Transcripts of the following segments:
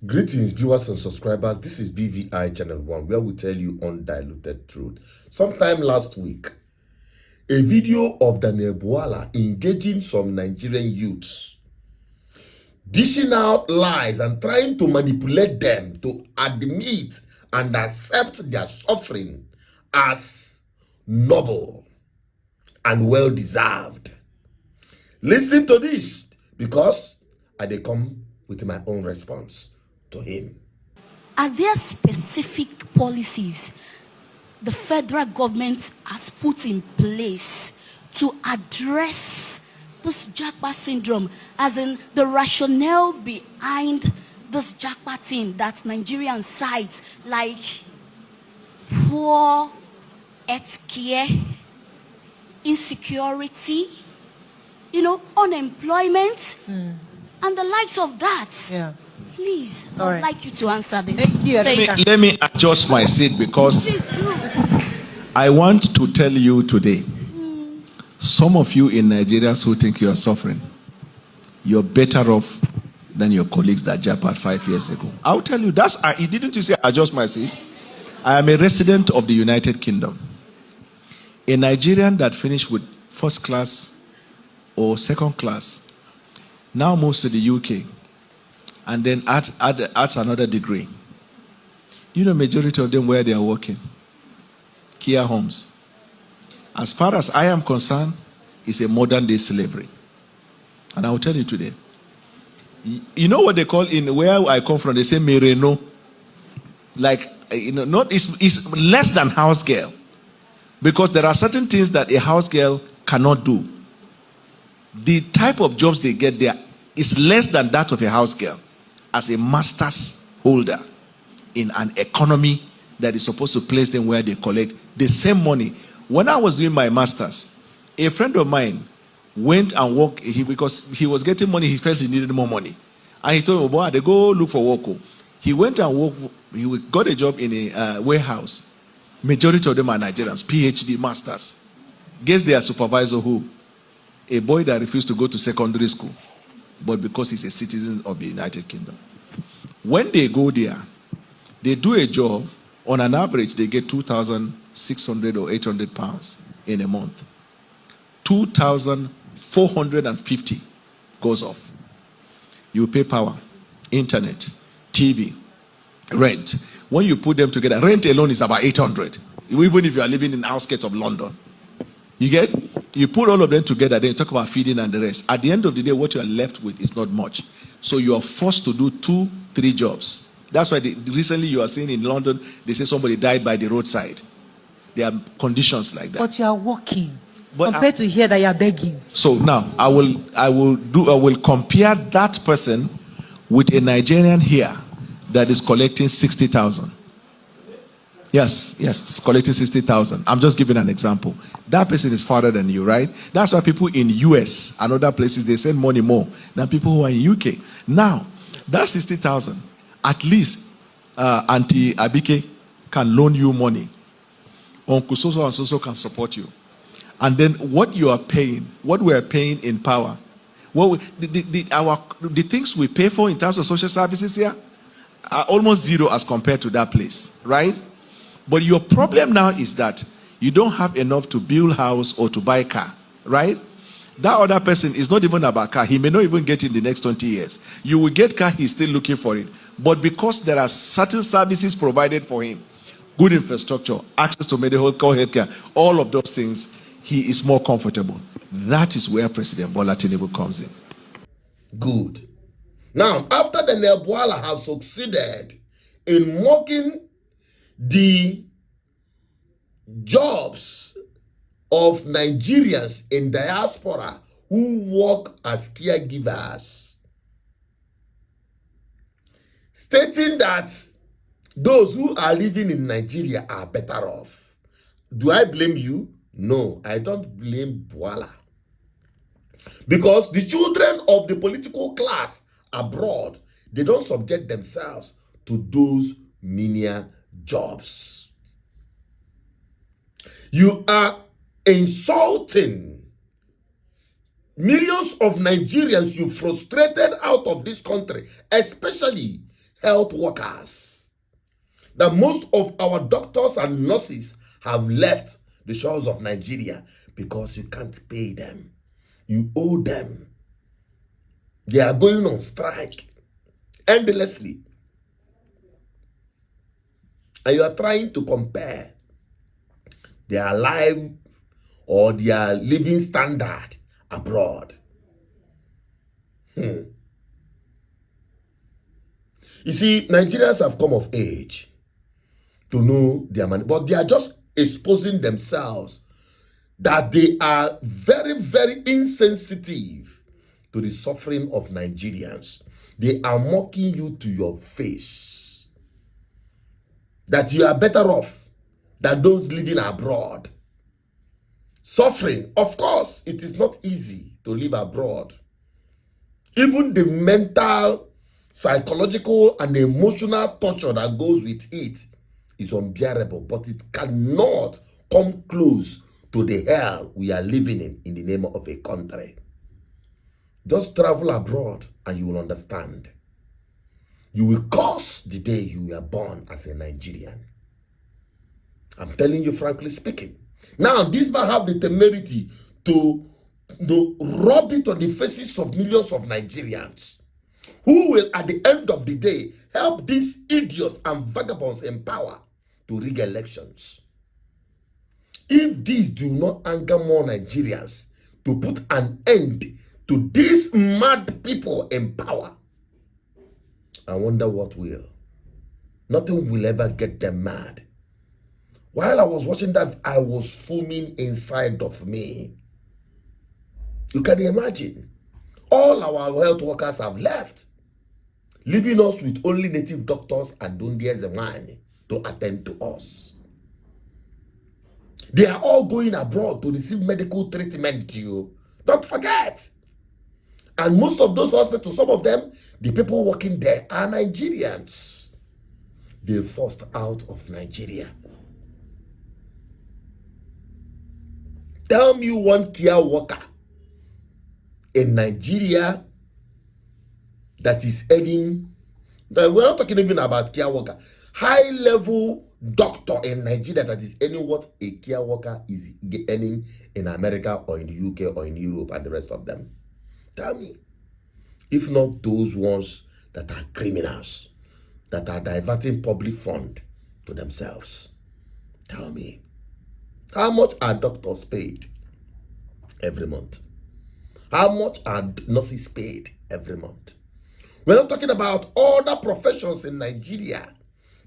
Greetings, viewers and subscribers. This is BVI Channel 1, where we tell you undiluted truth. Sometime last week, a video of Bwala engaging some Nigerian youths, dishing out lies and trying to manipulate them to admit and accept their suffering as noble and well-deserved. Listen to this, because I dey come with my own response to him. Are there specific policies the federal government has put in place to address this Japa syndrome, as in the rationale behind this Japa thing that Nigerian sites like poor healthcare, insecurity, unemployment, and the likes of that? Yeah. Please, I'd like you to answer this. Thank you. Let me adjust my seat, because I want to tell you today, some of you in Nigeria who think you are suffering, you're better off than your colleagues that jackpot 5 years ago. I'll tell you, didn't you say adjust my seat? I am a resident of the United Kingdom. A Nigerian that finished with first class or second class now moves to the UK and then adds another degree. Majority of them where they are working? Care homes. As far as I am concerned, it's a modern day slavery. And I will tell you today. You know what they call, in where I come from, they say mereno. Like, it's less than house girl. Because there are certain things that a house girl cannot do. The type of jobs they get there is less than that of a house girl as a master's holder in an economy that is supposed to place them where they collect the same money. When I was doing my master's, a friend of mine went and worked, because he was getting money, he felt he needed more money. And he told me, boy, they go look for work. He went and worked, he got a job in a warehouse. Majority of them are Nigerians, PhD masters. Guess their supervisor who? A boy that refused to go to secondary school, but because he's a citizen of the United Kingdom. When they go there, they do a job. On an average, they get 2,600 or 800 pounds in a month. 2,450 goes off. You pay power, internet, TV, rent. When you put them together, rent alone is about 800. Even if you are living in the outskirts of London. You get? You put all of them together, then you talk about feeding and the rest. At the end of the day, what you are left with is not much. So you are forced to do 2-3 jobs. That's why recently you are seeing in London, they say somebody died by the roadside. There are conditions like that. But you are working, compared to here that you are begging. So now I will compare that person with a Nigerian here that is collecting 60,000. Yes, it's collecting 60,000. I'm just giving an example. That person is farther than you, right? That's why people in US and other places, they send money more than people who are in UK. Now, that 60,000, at least Auntie Abike can loan you money. Uncle so and so can support you. And then what you are paying, what we are paying in power, the things we pay for in terms of social services here are almost zero as compared to that place, right? But your problem now is that you don't have enough to build house or to buy car, right? That other person is not even about car. He may not even get it in the next 20 years. You will get car, he's still looking for it. But because there are certain services provided for him, good infrastructure, access to medical healthcare, all of those things, he is more comfortable. That is where President Bwala Tinubu comes in. Good. Now, after the Bwala have succeeded in mocking the jobs of Nigerians in diaspora who work as caregivers, stating that those who are living in Nigeria are better off. Do I blame you? No, I don't blame Bwala. Because the children of the political class abroad, they don't subject themselves to those menial jobs. You are insulting millions of Nigerians you frustrated out of this country, especially health workers. That most of our doctors and nurses have left the shores of Nigeria because you can't pay them. You owe them. They are going on strike endlessly. And you are trying to compare their life or their living standard abroad. You see, Nigerians have come of age to know their money, but they are just exposing themselves that they are very, very insensitive to the suffering of Nigerians. They are mocking you to your face that you are better off than those living abroad. Suffering, of course, it is not easy to live abroad. Even the mental, psychological, and emotional torture that goes with it is unbearable, but it cannot come close to the hell we are living in the name of a country. Just travel abroad and you will understand. You will curse the day you were born as a Nigerian. I'm telling you frankly speaking. Now, this man have the temerity to rub it on the faces of millions of Nigerians who will, at the end of the day, help these idiots and vagabonds in power to rig elections. If these do not anger more Nigerians to put an end to these mad people in power, I wonder what will. Nothing will ever get them mad. While I was watching that, I was foaming inside of me. You can imagine. All our health workers have left, leaving us with only native doctors and Dundias and wine to attend to us. They are all going abroad to receive medical treatment, you. Don't forget. And most of those hospitals, some of them, the people working there are Nigerians. They forced out of Nigeria. Tell me one care worker in Nigeria that is earning, we're not talking even about care worker, high level doctor in Nigeria that is earning what a care worker is earning in America or in the UK or in Europe and the rest of them. Tell me, if not those ones that are criminals, that are diverting public fund to themselves. Tell me, how much are doctors paid every month? How much are nurses paid every month? We're not talking about other professions in Nigeria.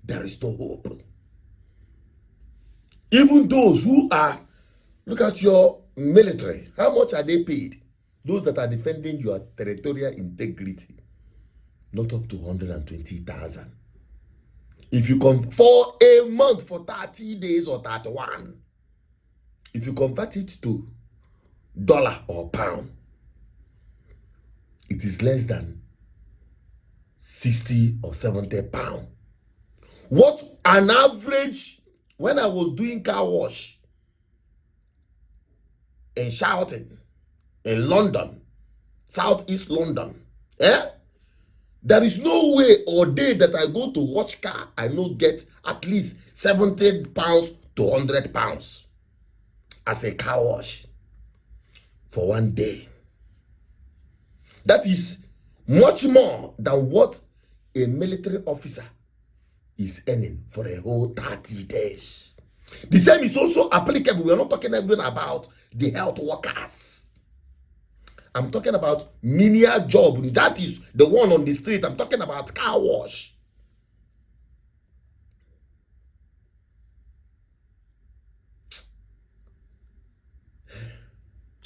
There is no hope. Even those who are, look at your military, how much are they paid? Those that are defending your territorial integrity, not up to 120,000. If you come for a month, for 30 days or 31, if you convert it to dollar or pound, it is less than 60 or 70 pounds. What an average, when I was doing car wash in Shouting, in London, Southeast London, there is no way or day that I go to wash car, I no get at least 70 pounds to 100 pounds as a car wash for one day. That is much more than what a military officer is earning for a whole 30 days. The same is also applicable. We are not talking even about the health workers. I'm talking about menial job. That is the one on the street. I'm talking about car wash.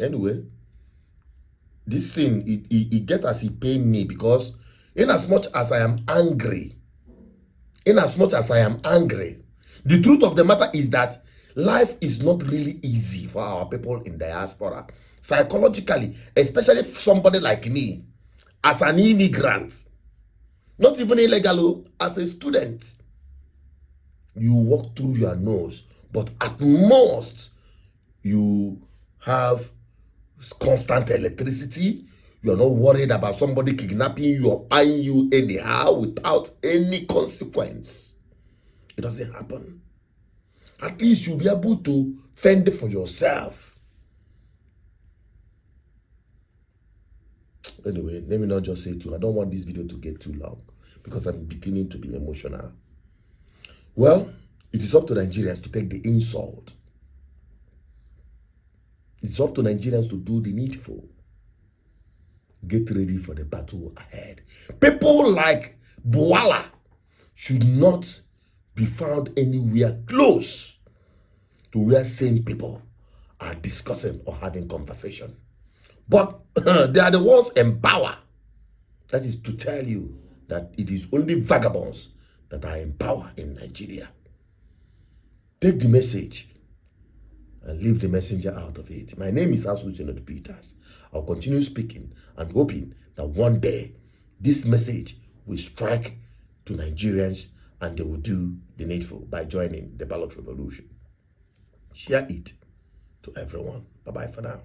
Anyway, this thing, it get as it pain me, because in as much as I am angry, the truth of the matter is that life is not really easy for our people in diaspora. Psychologically, especially somebody like me, as an immigrant, not even illegal, as a student, you walk through your nose, but at most, you have constant electricity, You are not worried about somebody kidnapping you or buying you anyhow without any consequence. It doesn't happen. At least you'll be able to fend for yourself. Anyway, let me not just say too. I don't want this video to get too long because I'm beginning to be emotional. Well, it is up to Nigerians to take the insult. It's up to Nigerians to do the needful. Get ready for the battle ahead. People like Bwala should not be found anywhere close to where sane people are discussing or having conversation. But they are the ones in power. That is to tell you that it is only vagabonds that are in power in Nigeria. Take the message and leave the messenger out of it. My name is Asuchinot Peters. I'll continue speaking and hoping that one day this message will strike to Nigerians and they will do the needful by joining the ballot revolution. Share it to everyone. Bye-bye for now.